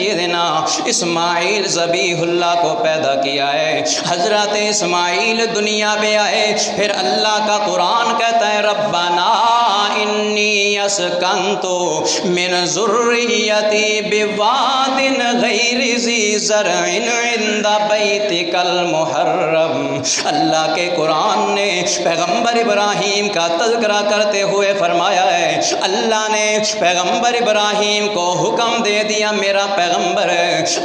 سیدنا اسماعیل ذبیح اللہ کو پیدا کیا ہے۔ حضرت اسماعیل دنیا پہ آئے، پھر اللہ کا قرآن کہتا ہے ربنا انی اسکنت من ذریتی بواد غیر ذی زرع عند بیتک المحرم۔ اللہ کے قرآن نے پیغمبر ابراہیم کا تذکرہ کرتے ہوئے فرمایا ہے، اللہ نے پیغمبر ابراہیم کو حکم دے دیا، میرا پیغمبر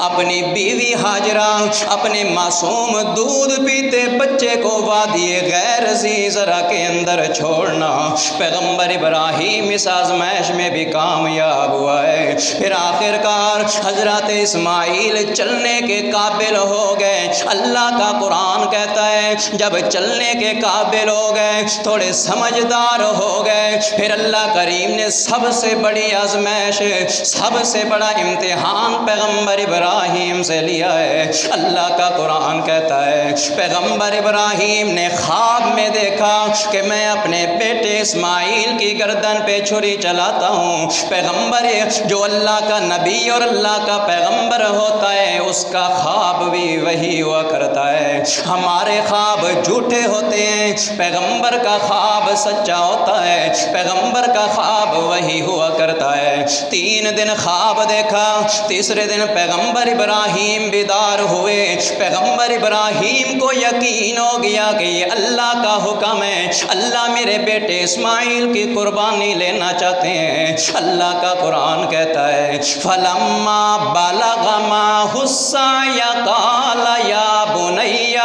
اپنی بیوی ہاجرہ، اپنے معصوم دودھ پیتے بچے کو وادی غیر ذی زرع کے اندر چھوڑنا۔ پیغمبر ابراہیم اس آزمائش میں بھی کامیاب ہوا ہے۔ پھر آخر کار حضرت اسماعیل چلنے کے قابل ہو گئے۔ اللہ کا قرآن کہتا ہے جب چلنے کے قابل ہو گئے، تھوڑے سمجھدار ہو گئے، پھر اللہ کریم نے سب سے بڑی آزمائش، سب سے بڑا امتحان پیغمبر ابراہیم سے لیا ہے۔ اللہ کا قرآن کہتا ہے پیغمبر ابراہیم نے خواب میں دیکھا کہ میں اپنے بیٹے اسماعیل کی گردن پہ چھری چلاتا ہوں۔ پیغمبر جو اللہ کا نبی اور اللہ کا پیغمبر ہوتا ہے اس کا خواب بھی وہی ہوا کرتا ہے۔ ہمارے خواب جھوٹے ہوتے ہیں، پیغمبر کا خواب سچا ہوتا ہے، پیغمبر کا خواب وہی ہوا کرتا ہے۔ 3 دن خواب دیکھا، تیسرے دن پیغمبر ابراہیم بیدار ہوئے۔ پیغمبر ابراہیم کو یقین ہو گیا کہ یہ اللہ کا حکم ہے، اللہ میرے بیٹے اسماعیل کی قربانی لینا چاہتے ہیں۔ اللہ کا قرآن کہتا ہے فَلَمَّا بَلَغَ مَعَهُ السَّعْيَ قَالَ يَا بُنَيَّ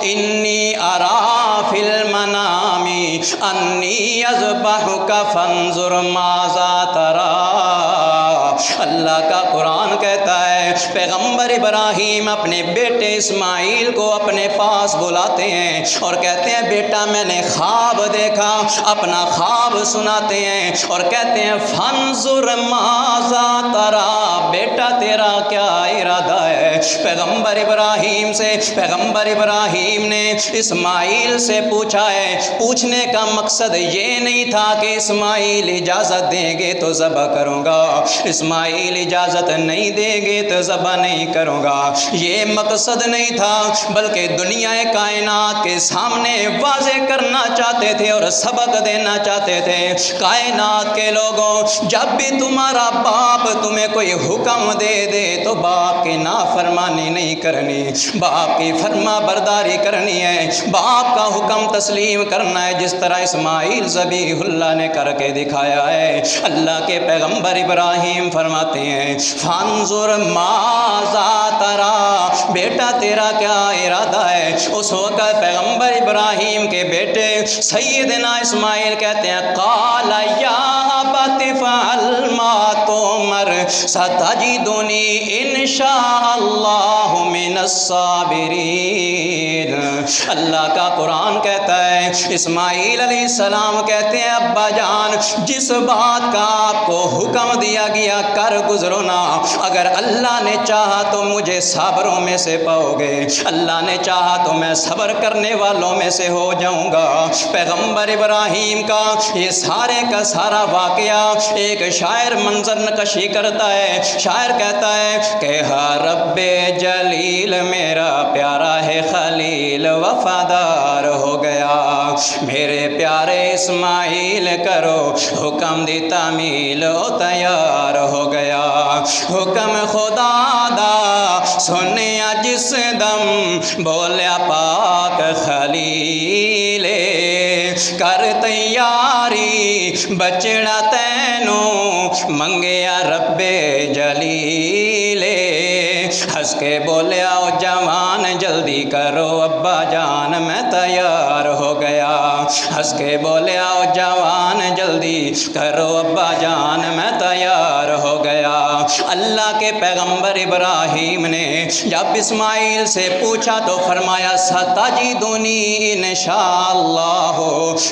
إِنِّي أَرَىٰ فِي الْمَنَامِ أَنِّي أَذْبَحُكَ فَانظُرْ مَاذَا تَرَىٰ۔ اللہ کا قرآن کہتا ہے پیغمبر ابراہیم اپنے بیٹے اسماعیل کو اپنے پاس بلاتے ہیں اور کہتے ہیں بیٹا میں نے خواب دیکھا، اپنا خواب سناتے ہیں اور کہتے ہیں فانظر ماذا تری، بیٹا تیرا کیا ارادہ ہے۔ پیغمبر ابراہیم سے پیغمبر ابراہیم نے اسماعیل سے پوچھا ہے، پوچھنے کا مقصد یہ نہیں تھا کہ اسماعیل اجازت دیں گے تو ذبح کروں گا، اسماعیل اجازت نہیں دیں گے تو ذبح نہیں کروں گا، یہ مقصد نہیں تھا، بلکہ دنیا کائنات کے سامنے واضح کرنا چاہتے تھے اور سبق دینا چاہتے تھے۔ کائنات کے لوگوں جب بھی تمہارا باپ تمہیں کوئی حکم دے دے تو باپ کی نافرمانی نہیں کرنی، باپ کی فرما برداری کرنی ہے، باپ کا حکم تسلیم کرنا ہے، جس طرح اسماعیل ذبیح اللہ نے کر کے دکھایا ہے۔ اللہ کے پیغمبر ابراہیم فرماتے ہیں فانظر ماذا تری، بیٹا تیرا کیا ارادہ ہے۔ اس وقت پیغمبر ابراہیم کے بیٹے سیدنا اسماعیل کہتے ہیں قال یا ابت افعل ما تؤمر ستجدنی ان شاء اللہ من الصابرین۔ اللہ کا قرآن کہتا ہے اسماعیل علیہ السلام کہتے ہیں ابا جان جس بات کا آپ کو حکم دیا گیا کر گزرو نا، اگر اللہ نے چاہا تو مجھے صابروں میں سے پاؤ گے، اللہ نے چاہا تو میں صبر کرنے والوں میں سے ہو جاؤں گا۔ پیغمبر ابراہیم کا یہ سارے کا سارا واقعہ ایک شاعر منظر نقشی کرتا ہے۔ شاعر کہتا ہے کہ ہاں رب جلیل میرا پیارا ہے خلیل وفادار ہو گیا، میرے پیارے اسماعیل کرو حکم دی تعمیل او تیار ہو گیا۔ حکم خدا دا سنیا جس دم بولیا پاک خلیل کر تیاری بچڑا تینوں منگیا رب جلیل۔ ہنس کے بولیا او جوان جلدی کرو ابا جان میں تیار ہو گیا، ہنس کے بولیا او جوان جلدی کرو ابا جان میں تیار ہو گیا۔ اللہ کے پیغمبر ابراہیم نے جب اسماعیل سے پوچھا تو فرمایا ستجدنی انشاءاللہ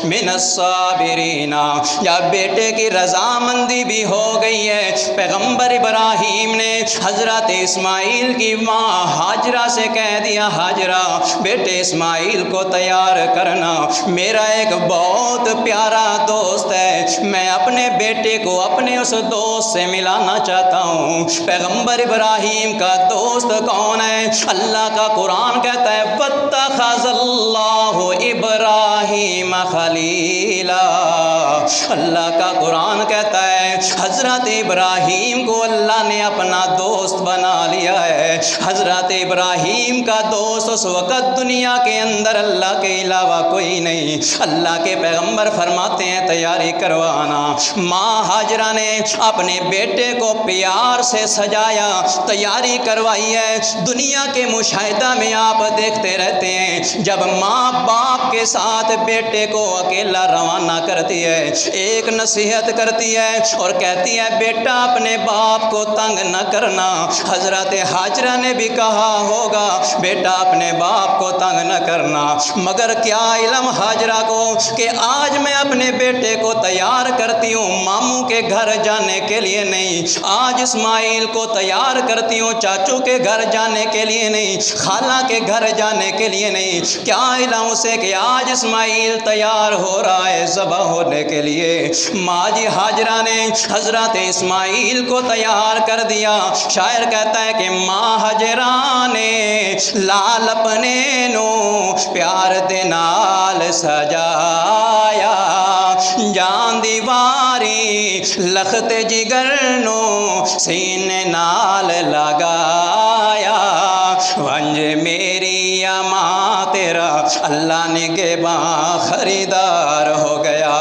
من الصابرین۔ جب بیٹے کی رضامندی بھی ہو گئی ہے، پیغمبر ابراہیم نے حضرت اسماعیل کی ماں ہاجرہ سے کہہ دیا ہاجرہ بیٹے اسماعیل کو تیار کرنا، میرا ایک بہت پیارا دوست ہے، میں اپنے بیٹے کو اپنے اس دوست سے ملانا چاہتا بتاؤں پیغمبر ابراہیم کا دوست کون ہے؟ اللہ کا قرآن کہتا ہے واتخذ اللہ ابراہیم خلیلا۔ اللہ کا قرآن کہتا ہے حضرت ابراہیم کو اللہ نے اپنا دوست بنا لیا ہے۔ حضرت ابراہیم کا دوست اس وقت دنیا کے اندر اللہ کے علاوہ کوئی نہیں۔ اللہ کے پیغمبر فرماتے ہیں تیاری کروانا۔ ماں ہاجرہ نے اپنے بیٹے کو پیار سے سجایا، تیاری کروائی ہے۔ دنیا کے مشاہدہ میں آپ دیکھتے رہتے ہیں جب ماں باپ کے ساتھ بیٹے کو اکیلا روانہ کرتی ہے، ایک نصیحت کرتی ہے اور کہتی ہے بیٹا اپنے باپ کو تنگ نہ کرنا۔ حضرت ہاجرہ نے بھی کہا ہوگا بیٹا اپنے باپ کو تنگ نہ کرنا، مگر کیا علم ہاجرہ کو کہ آج میں اپنے بیٹے کو تیار کرتی ہوں ماموں کے گھر جانے کے لیے نہیں، آج اسماعیل کو تیار کرتی ہوں چاچو کے گھر جانے کے لیے نہیں، خالہ کے گھر جانے کے لیے نہیں۔ کیا علم اسے کہ آج اسماعیل تیار ہو رہا ہے ذبح ہونے کے لیے۔ ماں جی ہاجرہ نے حضرت اسماعیل کو تیار کر دیا۔ شاعر کہتا ہے کہ ماں ہاجرہ نے لال اپنے نو پیار دے نال سجایا، جان دیواری لخت جگر نو سینے نال لگایا، ونج میری اماں تیرا اللہ نے گیباں خریدار ہو گیا،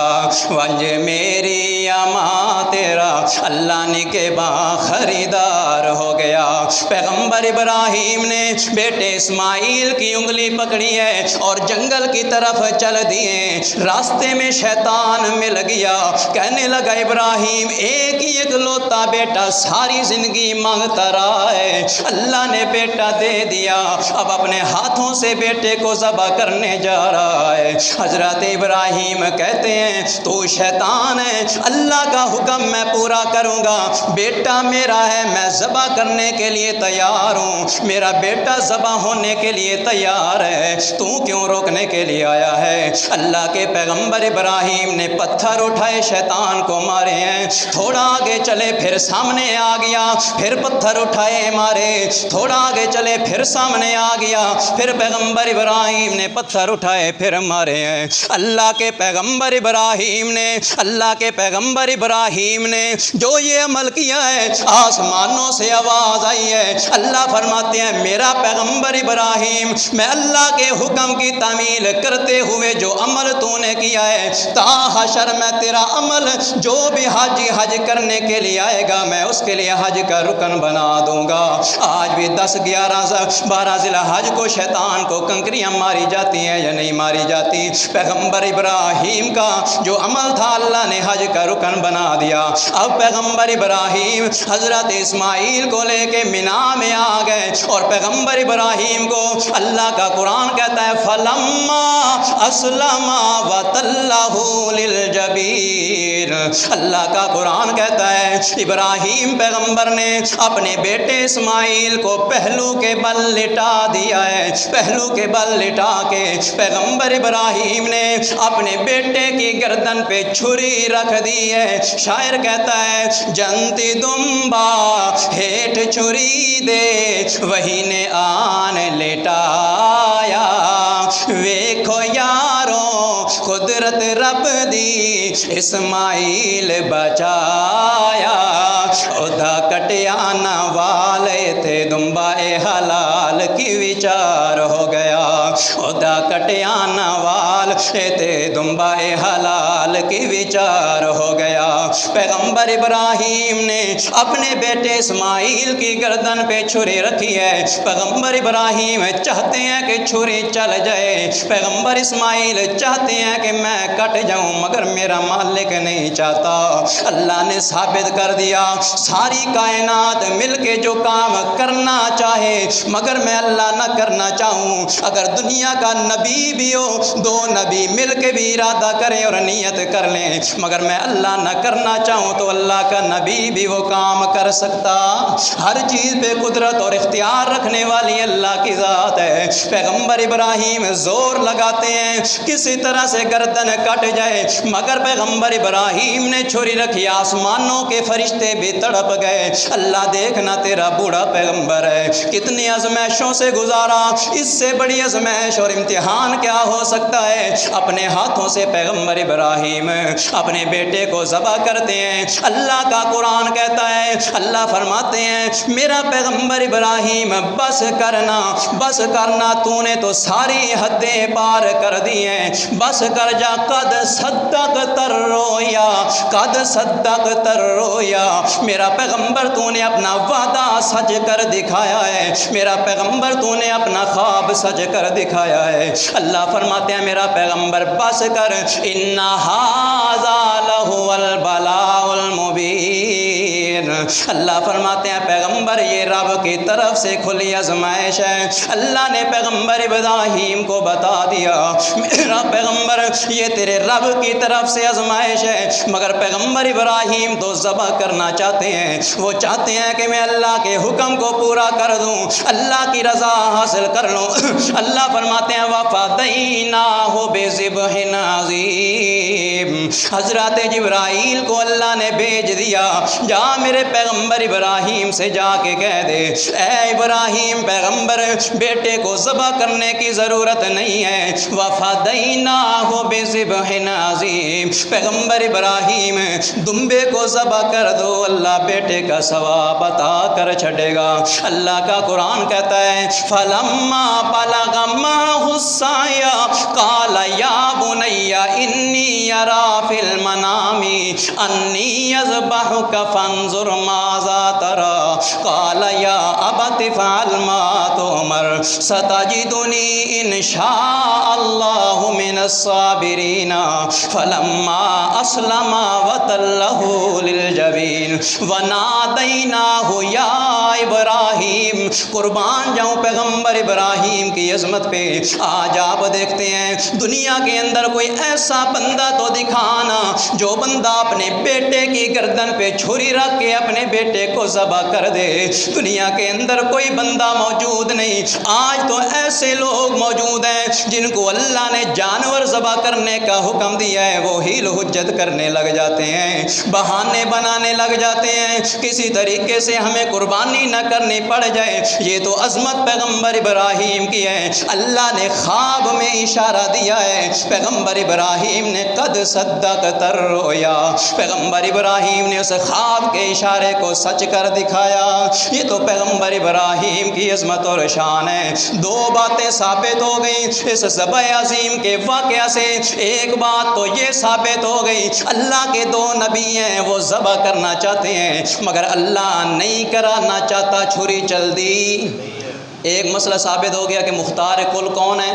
ونج میری اماں تیرا اللہ نے گیباں خریدار ہو گیا۔ پیغمبر ابراہیم نے بیٹے اسماعیل کی انگلی پکڑی ہے اور جنگل کی طرف چل دیے۔ راستے میں شیطان مل گیا، کہنے لگا ابراہیم ایک ہی اکلوتا بیٹا ساری زندگی مانگتا رہا ہے، اللہ نے بیٹا دے دیا، اب اپنے ہاتھوں سے بیٹے کو ذبح کرنے جا رہا ہے۔ حضرت ابراہیم کہتے ہیں تو شیطان ہے، اللہ کا حکم میں پورا کروں گا، بیٹا میرا ہے، میں ذبح کرنے کے لیے تیار ہوں، میرا بیٹا ذبح ہونے کے لیے تیار ہے، تو کیوں روکنے کے لیے آیا ہے؟ اللہ کے پیغمبر ابراہیم نے پتھر اٹھائے شیطان کو مارے ہیں، تھوڑا آگے چلے پھر سامنے آ گیا، پھر پتھر اٹھائے مارے، تھوڑا آگے چلے پھر سامنے آ گیا، پھر پیغمبر ابراہیم نے پتھر اٹھائے پھر مارے ہیں۔ اللہ کے پیغمبر ابراہیم نے جو یہ عمل کیا ہے آسمانوں سے آواز آئی ہے، اللہ فرماتے ہیں میرا پیغمبر ابراہیم میں اللہ کے حکم کی تعمیل کرتے ہوئے جو عمل تو نے کیا ہے تا حشر میں تیرا عمل جو بھی حاجی حج کرنے کے لیے آئے گا میں اس کے لیے حج کا رکن بنا دوں گا۔ آج بھی 10 11 12 ذی الحج کو شیطان کو کنکریاں ماری جاتی ہیں یا نہیں ماری جاتی؟ پیغمبر ابراہیم کا جو عمل تھا اللہ نے حج کا رکن بنا دیا۔ اب پیغمبر ابراہیم حضرت اسماعیل کو لے کے مینا میں آ گئے اور پیغمبر ابراہیم کو اللہ کا قرآن کہتا ہے فَلَمَّا أَسْلَمَا وَتَلَّهُ لِلْجَبِينِ۔ اللہ کا قرآن کہتا ہے ابراہیم پیغمبر نے اپنے بیٹے اسماعیل کو پہلو کے بل لٹا دیا ہے، پہلو کے بل لٹا کے پیغمبر ابراہیم نے اپنے بیٹے کی گردن پہ چھری رکھ دی ہے۔ شاعر کہتا ہے جنتی دمبا ہیٹ چھری دے وہی نے آن لٹایا، ویکھو یاروں قدرت رب دی اسماعیل بچایا، ادا کٹیا نہ والے تھے دمبا حلال کی وچار ہو گیا، ادا کٹیا نہ وال تھے دمبا حلال کی وچار ہو گیا۔ پیغمبر ابراہیم نے اپنے بیٹے اسماعیل کی گردن پہ چھری رکھی ہے، پیغمبر ابراہیم چاہتے ہیں کہ چھری چل جائے، پیغمبر اسماعیل چاہتے ہیں کہ میں کٹ جاؤں مگر میرا مالک نہیں چاہتا۔ اللہ نے ثابت کر دیا ساری کائنات مل کے جو کام کرنا چاہے مگر میں اللہ نہ کرنا چاہوں، اگر دنیا کا نبی بھی ہو، دو نبی مل کے بھی ارادہ کریں اور نیت کر لیں، مگر میں اللہ نہ کرنا چاہوں تو اللہ کا نبی بھی وہ کام کر سکتا۔ ہر چیز پہ قدرت اور اختیار رکھنے والی اللہ کی ذات ہے۔ پیغمبر ابراہیم زور لگاتے ہیں کسی طرح سے گردن کٹ جائے، مگر پیغمبر ابراہیم نے چھری رکھی، آسمانوں کے فرشتے بھی تڑپ گئے۔ اللہ دیکھنا تیرا بوڑھا پیغمبر ہے، کتنی آزمائشوں سے گزارا، اس سے بڑی آزمائش اور امتحان کیا ہو سکتا ہے؟ اپنے ہاتھوں سے پیغمبر ابراہیم اپنے بیٹے کو ذبح کرتے ہیں۔ اللہ کا قرآن کہتا ہے، اللہ فرماتے ہیں میرا پیغمبر ابراہیم بس کرنا، تو نے تو ساری حدیں پار کر دی ہیں، بس کر جا، قد صدقت الرؤیا، قد صدقت الرؤیا۔ میرا پیغمبر تو نے اپنا وعدہ سچ کر دکھایا ہے، میرا پیغمبر تو نے اپنا خواب سچ کر دکھایا ہے۔ اللہ فرماتے ہیں میرا پیغمبر بس کر، ان ھذا لہو البلاء المبین۔ اللہ فرماتے ہیں پیغمبر یہ رب کی طرف سے کھلی آزمائش ہے۔ اللہ نے پیغمبر ابراہیم کو بتا دیا میرا پیغمبر یہ تیرے رب کی طرف سے آزمائش ہے، مگر پیغمبر ابراہیم تو ذبح کرنا چاہتے ہیں، وہ چاہتے ہیں کہ میں اللہ کے حکم کو پورا کر دوں، اللہ کی رضا حاصل کر لوں۔ اللہ فرماتے ہیں وَفَدَيْنَاهُ بِذِبْحٍ عَظِيمٍ۔ حضرت جبرائیل کو اللہ نے بھیج دیا، جا میرے پیغمبر ابراہیم سے جا کے کہہ دے اے ابراہیم پیغمبر بیٹے کو ذبح کرنے کی ضرورت نہیں ہے، وَفَدَيْنَاهُ بِذِبْحٍ عَظِيمٍ۔ پیغمبر ابراہیم دمبے کو ذبح کر دو، اللہ بیٹے کا ثواب عطا کر چھڑے گا۔ اللہ کا قرآن کہتا ہے فَلَمَّا بَلَغَ مَعَهُ السَّعْيَ قَالَ يَا بُنَيَّ إِنِّي أَرَىٰ فِي الْمَنَامِ أَنِّي أَذْبَحُكَ فَانظُرْ مَاذَا تَرَىٰ قَالَ يَا أَبَتِ افْعَلْ مَا تُؤْمَرُ سَتَجِدُنِي إِنْ شَاءَ اللَّهُ مِنَ الصَّابِرِينَ فَلَمَّا أَسْلَمَا وَتَلَّهُ لِلْجَبِينِ وَنَادَيْنَاهُ يَا إِبْرَاهِيمُ۔ قربان جاؤں پیغمبر ابراہیم کی عظمت پہ۔ آج آپ دیکھتے ہیں دنیا کے اندر کوئی ایسا بندہ تو دکھانا جو بندہ اپنے بیٹے کی گردن پہ چھری رکھ کے اپنے بیٹے کو ذبح کر دے۔ دنیا کے اندر کوئی بندہ موجود نہیں۔ آج تو ایسے لوگ موجود ہیں جن کو اللہ نے جانور ذبح کرنے کا حکم دیا ہے، وہ حیل حجت کرنے لگ جاتے ہیں، بہانے بنانے لگ جاتے ہیں، کسی طریقے سے ہمیں قربانی نہ کرنی پڑ جائے۔ یہ تو عظمت پیغمبر ابراہیم کی ہے۔ اللہ نے خواب میں اشارہ دیا ہے، پیغمبر ابراہیم نے قد صدقت الرؤیا، پیغمبر ابراہیم نے اس خواب کے اشارے کو سچ کر دکھایا۔ یہ تو پیغمبر ابراہیم کی عظمت اور شان ہے۔ دو باتیں ثابت ہو گئیں اس ذبح عظیم کے واقعہ سے۔ ایک بات تو یہ ثابت ہو گئی اللہ کے دو نبی ہیں، وہ ذبح کرنا چاہتے ہیں مگر اللہ نہیں کرانا چاہتا، چھری چل دی۔ ایک مسئلہ ثابت ہو گیا کہ مختار کل کون ہے؟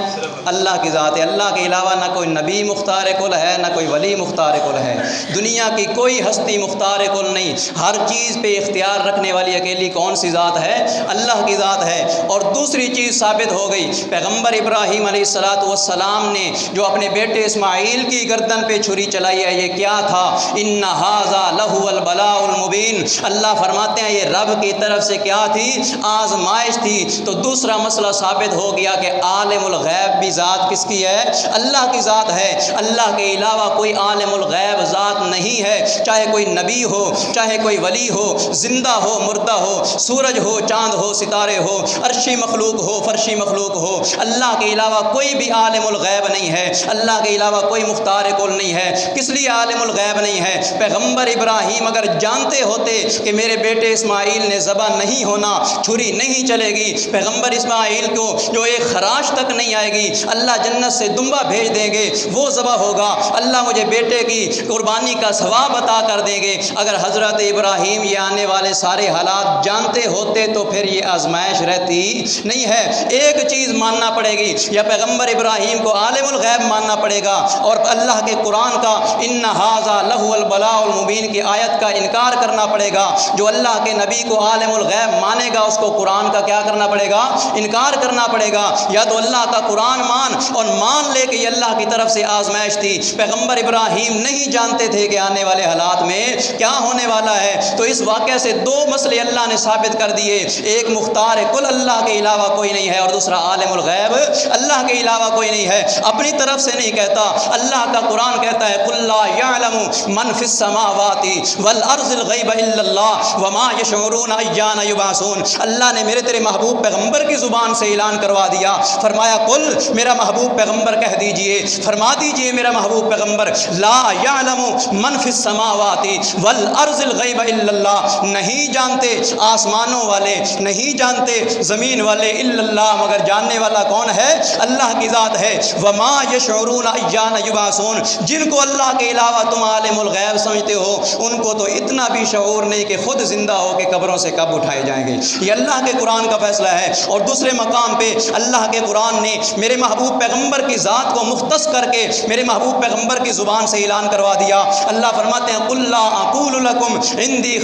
اللہ کی ذات ہے۔ اللہ کے علاوہ نہ کوئی نبی مختار کل ہے، نہ کوئی ولی مختار کل ہے۔ دنیا کی کوئی ہستی مختار کل نہیں۔ ہر چیز پہ اختیار رکھنے والی اکیلی کون سی ذات ہے؟ اللہ کی ذات ہے۔ اور دوسری چیز ثابت ہو گئی، پیغمبر ابراہیم علیہ السلام نے جو اپنے بیٹے اسماعیل کی گردن پہ چھری چلائی ہے، یہ کیا تھا؟ ان ھذا لہو البلاء المبین۔ اللہ فرماتے ہیں یہ رب کی طرف سے کیا تھی؟ آزمائش تھی۔ تو دوسرا مسئلہ ثابت ہو گیا کہ عالم الغیب بھی ذات کس کی ہے؟ اللہ کی ذات ہے۔ اللہ کے علاوہ کوئی عالم الغیب ذات نہیں ہے، چاہے کوئی نبی ہو، چاہے کوئی ولی ہو، زندہ ہو مردہ ہو، سورج ہو چاند ہو ستارے ہو، عرشی مخلوق ہو فرشی مخلوق ہو، اللہ کے علاوہ کوئی بھی عالم الغیب نہیں ہے۔ اللہ کے علاوہ کوئی مختار کل نہیں ہے۔ کس لیے عالم الغیب نہیں ہے؟ پیغمبر ابراہیم اگر جانتے ہوتے کہ میرے بیٹے اسماعیل نے ذبح نہیں ہونا، چھری نہیں چلے گی، پیغمبر اسماعیل کو جو ایک خراش تک نہیں آئے گی، اللہ جنت سے دمبا بھیج دیں گے، وہ ذبح ہوگا، اللہ مجھے بیٹے کی قربانی کا ثواب عطا کر دیں گے۔ اگر حضرت ابراہیم یہ آنے والے سارے حالات جانتے ہوتے تو پھر یہ آزمائش رہتی نہیں ہے۔ ایک چیز ماننا پڑے گی، یا پیغمبر ابراہیم کو عالم الغیب ماننا پڑے گا اور اللہ کے قرآن کا ان ھذا لہو البلاء المبین کی آیت کا انکار کرنا پڑے گا۔ جو اللہ کے نبی کو عالم الغیب مانے گا اس کو قرآن کا کیا کرنا پڑے گا؟ گا، انکار کرنا پڑے گا، یا تو اللہ کا قرآن مان اور مان لے کہ یہ اللہ کی طرف سے آزمائش تھی۔ پیغمبر ابراہیم نہیں جانتے تھے کہ آنے والے حالات میں کیا ہونے والا ہے، تو اس واقعے سے دو مسئلے اللہ نے ثابت کر دیے، ایک مختار کل اللہ کے علاوہ کوئی نہیں ہے، اور دوسرا عالم الغیب اللہ کے علاوہ کوئی نہیں ہے۔ اپنی طرف سے نہیں کہتا، اللہ کا قرآن کہتا ہے قل لا یعلم من فی السماوات والارض الغیب الا اللہ وما یشعرون ایان یبعثون۔ اللہ نے میرے تیرے محبوب پیغمبر کی زبان سے اعلان کروا دیا، فرمایا قل، میرا محبوب پیغمبر کہہ دیجئے، فرما دیجئے میرا محبوب پیغمبر، لا یعلم من فی السماوات والارض الغیب الا اللہ، نہیں جانتے آسمانوں والے، نہیں جانتے زمین والے، الا اللہ، مگر جاننے والا کون ہے؟ اللہ کی ذات ہے۔ وما یشعرون ایان یبعثون، جن کو اللہ کے علاوہ تم عالم الغیب سمجھتے ہو، ان کو تو اتنا بھی شعور نہیں کہ خود زندہ ہو کے قبروں سے کب اٹھائے جائیں گے۔ یہ اللہ کے قرآن کا فیصلہ ہے۔ اور دوسرے مقام پہ اللہ کے قرآن نے میرے محبوب پیغمبر کی ذات کو مختص کر کے میرے محبوب پیغمبر کی زبان سے اعلان کروا دیا۔ اللہ فرماتے ہیں قل لا اقول لکم عندی